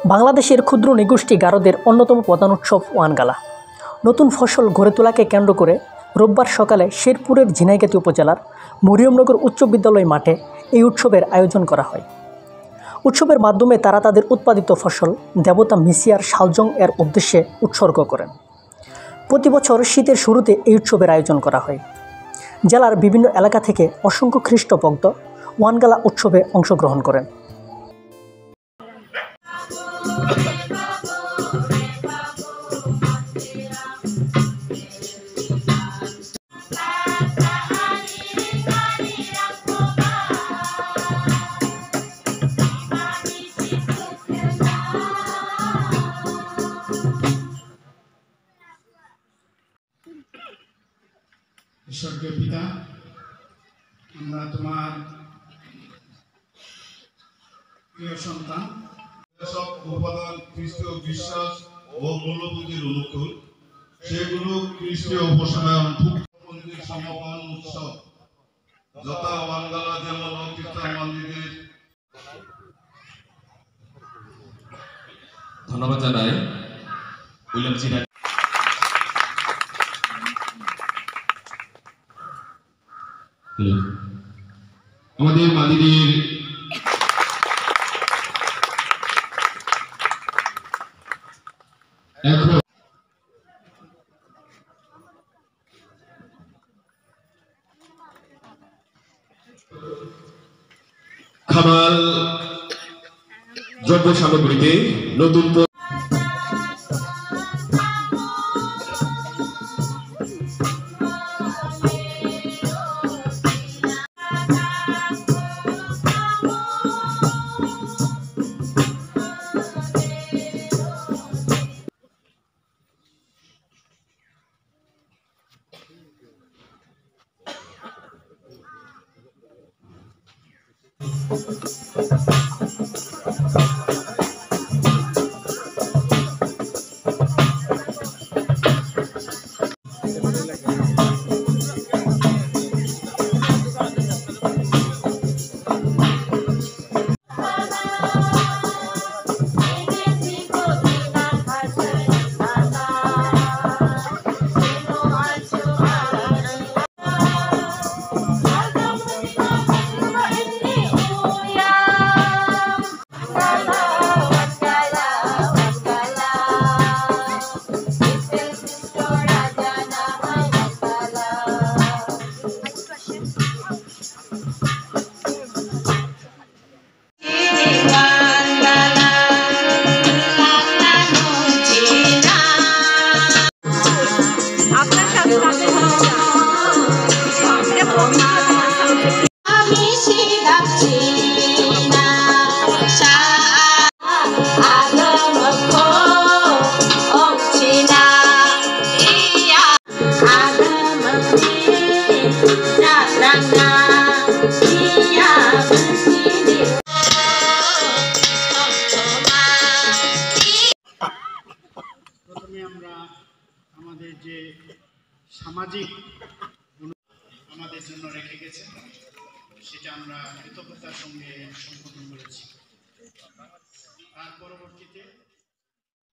বাংলাদেশের ক্ষুদ্র নৃগোষ্ঠী গারোদের অন্যতম প্রধান উৎসব ওয়ানগালা। নতুন ফসল গড়ে তোলাকে কেন্দ্র করে রোববার সকালে শেরপুরের ঝিনাইগাতী উপজেলার মরিয়মনগর উচ্চ বিদ্যালয় মাঠে এই উৎসবের আয়োজন করা হয়। উৎসবের মাধ্যমে তারা তাদের উৎপাদিত ফসল দেবতা মিসিয়ার শালজং এর উদ্দেশ্যে উৎসর্গ করেন। প্রতি বছর শীতের শুরুতে এই উৎসবের আয়োজন করা হয়। জেলার বিভিন্ন এলাকা থেকে অসংখ্য খ্রিস্টভক্ত ওয়ানগালা উৎসবে অংশগ্রহণ করেন। স্বর্গীয় পিতা, আমরা তোমার প্রিয় সন্তান। সব উপাদান খ্রিস্টীয় বিশ্বাস ও মূল্যবোধের অনুকূল, সেগুলো খ্রিস্টীয় উপাসনায় অন্তর্ভুক্ত সমাপন উৎসব যথা ওয়ানগালা যেমন খ্রিস্টান মন্দিরের। ধন্যবাদ জানাই উইলিয়াম চিনা। আমাদের মাদিরের এখন খামাল দ্রব্য সামগ্রীতে নতুন প্রথমে আমরা আমাদের যে সামাজিক আমাদের জন্য রেখে গেছে সেটা আমরা কৃতজ্ঞতার সঙ্গে সম্বোধন করেছি। তার পরবর্তীতে